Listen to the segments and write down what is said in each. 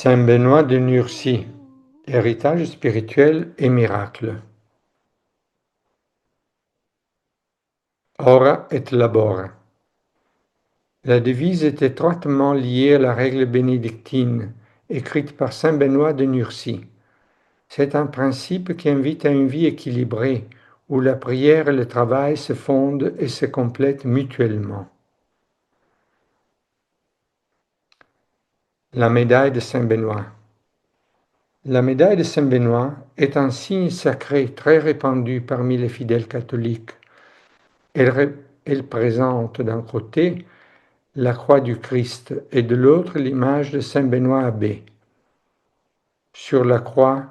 Saint Benoît de Nursie, héritage spirituel et miracle. Ora et labora. La devise est étroitement liée à la règle bénédictine, écrite par Saint Benoît de Nursie. C'est un principe qui invite à une vie équilibrée, où la prière et le travail se fondent et se complètent mutuellement. La médaille de Saint Benoît. La médaille de Saint Benoît est un signe sacré très répandu parmi les fidèles catholiques. Elle présente d'un côté la croix du Christ et de l'autre l'image de Saint Benoît abbé. Sur la croix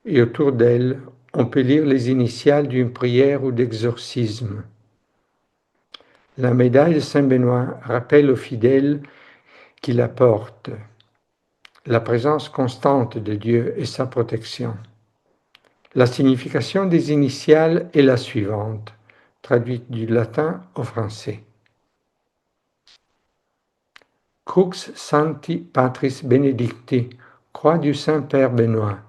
et autour d'elle, on peut lire les initiales d'une prière ou d'exorcisme. La médaille de Saint Benoît rappelle aux fidèles qui la portent la présence constante de Dieu et sa protection. La signification des initiales est la suivante, traduite du latin au français. Crux Sancti Patris Benedicti, croix du Saint-Père Benoît.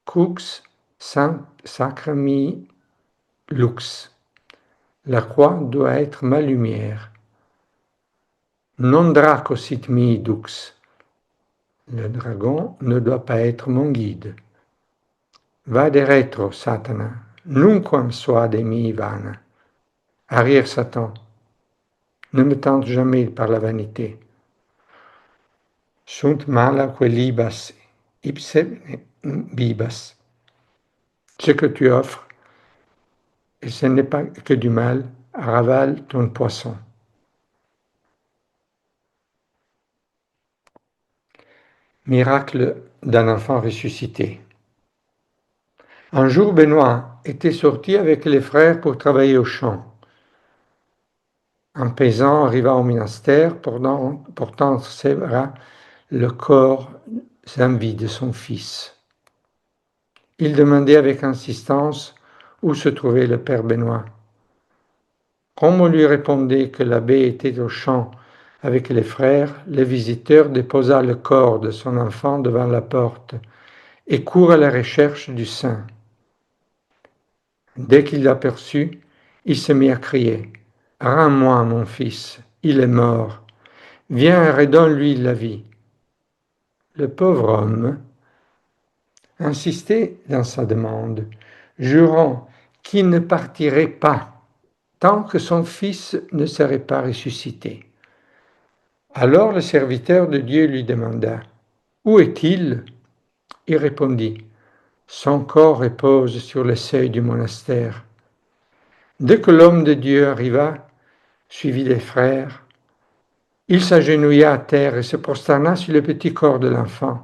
Crux Sacrami Lux, la croix doit être ma lumière. Non draco sit mi dux, le dragon ne doit pas être mon guide. Vade retro, Satana, nunquam suade mi vana. Arrière, Satan, ne me tente jamais par la vanité. Sunt mala quelibas, ipse bibas. Ce que tu offres, et ce n'est pas que du mal, ravale ton poisson. Miracle d'un enfant ressuscité. Un jour, Benoît était sorti avec les frères pour travailler au champ. Un paysan arriva au monastère portant ses bras le corps sans vie de son fils. Il demandait avec insistance où se trouvait le père Benoît. Comme on lui répondait que l'abbé était au champ avec les frères, le visiteur déposa le corps de son enfant devant la porte et court à la recherche du saint. Dès qu'il l'aperçut, il se mit à crier « Rends-moi mon fils, il est mort, viens et redonne-lui la vie ». Le pauvre homme insistait dans sa demande, jurant qu'il ne partirait pas tant que son fils ne serait pas ressuscité. Alors le serviteur de Dieu lui demanda « Où est-il » Il répondit « Son corps repose sur le seuil du monastère ». Dès que l'homme de Dieu arriva, suivi des frères, il s'agenouilla à terre et se prosterna sur le petit corps de l'enfant.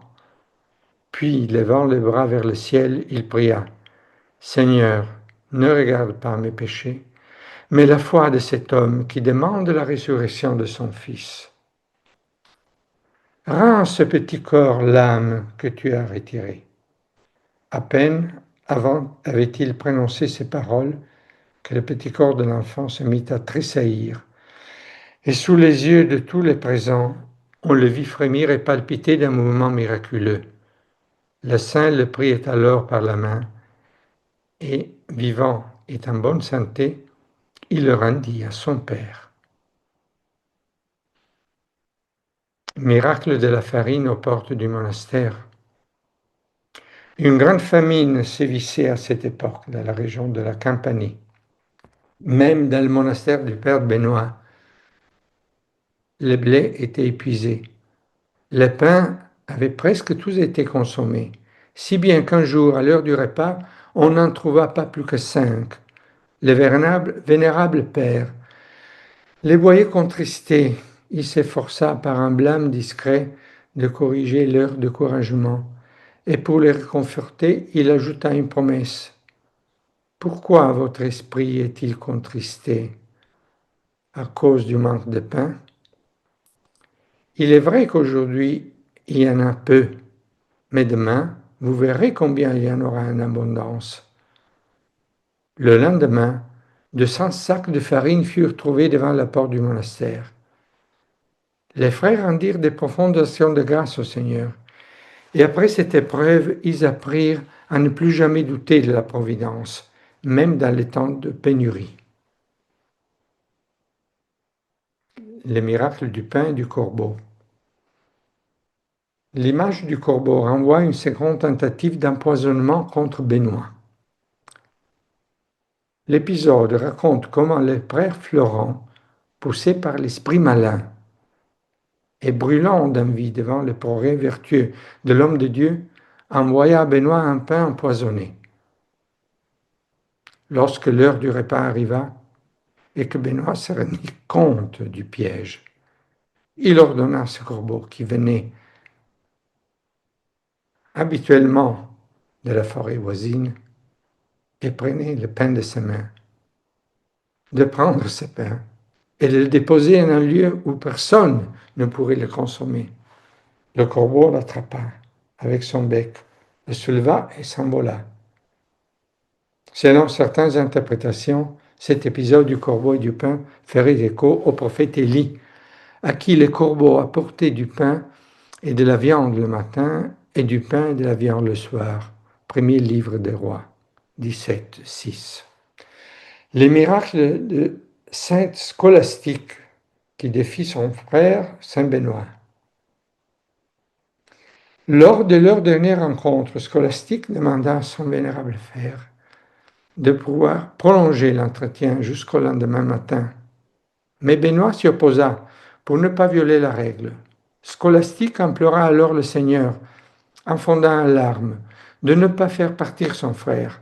Puis, levant les bras vers le ciel, il pria « Seigneur, ne regarde pas mes péchés, mais la foi de cet homme qui demande la résurrection de son fils. Rends à ce petit corps l'âme que tu as retirée. » À peine avant avait-il prononcé ces paroles que le petit corps de l'enfant se mit à tressaillir. Et sous les yeux de tous les présents, on le vit frémir et palpiter d'un mouvement miraculeux. Le saint le prit alors par la main et, vivant et en bonne santé, il le rendit à son père. Miracle de la farine aux portes du monastère. Une grande famine sévissait à cette époque dans la région de la Campanie. Même dans le monastère du père Benoît, le blé était épuisé. Les pains avaient presque tous été consommés, si bien qu'un jour, à l'heure du repas, on n'en trouva pas plus que 5. Le vénérable père les voyait contristés. Il s'efforça par un blâme discret de corriger leur découragement, et pour les réconforter, il ajouta une promesse. « Pourquoi votre esprit est-il contristé ? À cause du manque de pain ? Il est vrai qu'aujourd'hui, il y en a peu, mais demain, vous verrez combien il y en aura en abondance. » Le lendemain, 200 sacs de farine furent trouvés devant la porte du monastère. Les frères rendirent de profondes actions de grâce au Seigneur. Et après cette épreuve, ils apprirent à ne plus jamais douter de la providence, même dans les temps de pénurie. Les miracles du pain et du corbeau. L'image du corbeau renvoie une seconde tentative d'empoisonnement contre Benoît. L'épisode raconte comment le frère Florent, poussé par l'esprit malin et brûlant d'envie devant le progrès vertueux de l'homme de Dieu, envoya à Benoît un pain empoisonné. Lorsque l'heure du repas arriva et que Benoît se rendit compte du piège, il ordonna à ce corbeau qui venait habituellement de la forêt voisine et prenait le pain de ses mains, de prendre ce pain et de le déposer en un lieu où personne ne pourrait le consommer. Le corbeau l'attrapa avec son bec, le souleva et s'envola. Selon certaines interprétations, cet épisode du corbeau et du pain ferait écho au prophète Élie, à qui le corbeau apportait du pain et de la viande le matin et du pain et de la viande le soir. Premier livre des rois, 17, 6. Les miracles de Sainte Scolastique qui défie son frère Saint Benoît. Lors de leur dernière rencontre, Scolastique demanda à son vénérable frère de pouvoir prolonger l'entretien jusqu'au lendemain matin. Mais Benoît s'y opposa pour ne pas violer la règle. Scolastique implora alors le Seigneur, en fondant en larmes, de ne pas faire partir son frère.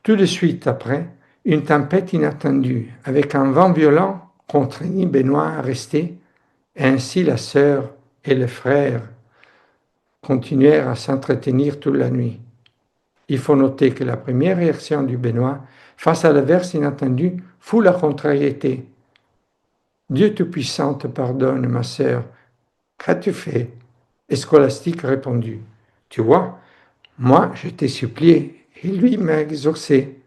Tout de suite après, une tempête inattendue, avec un vent violent, contraignit Benoît à rester, et ainsi la sœur et le frère continuèrent à s'entretenir toute la nuit. Il faut noter que la première réaction du Benoît face à l'averse inattendue fut la contrariété. Dieu Tout-Puissant te pardonne, ma sœur. Qu'as-tu fait? Et Scolastique répondit, tu vois, moi je t'ai supplié et lui m'a exaucé.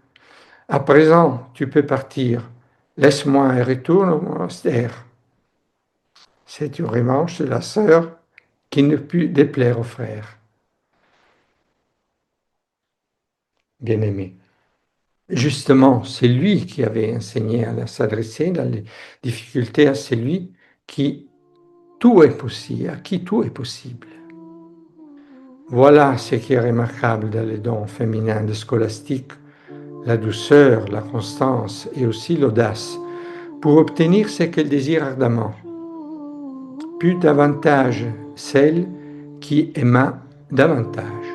À présent, tu peux partir. Laisse-moi et retourne au monastère. C'est une revanche de la sœur qui ne put déplaire au frère. Bien-aimé. Justement, c'est lui qui avait enseigné à s'adresser dans les difficultés à celui qui tout est possible, à qui tout est possible. Voilà ce qui est remarquable dans les dons féminins de Scolastique, la douceur, la constance et aussi l'audace pour obtenir ce qu'elle désire ardemment. Plus davantage celle qui aima davantage.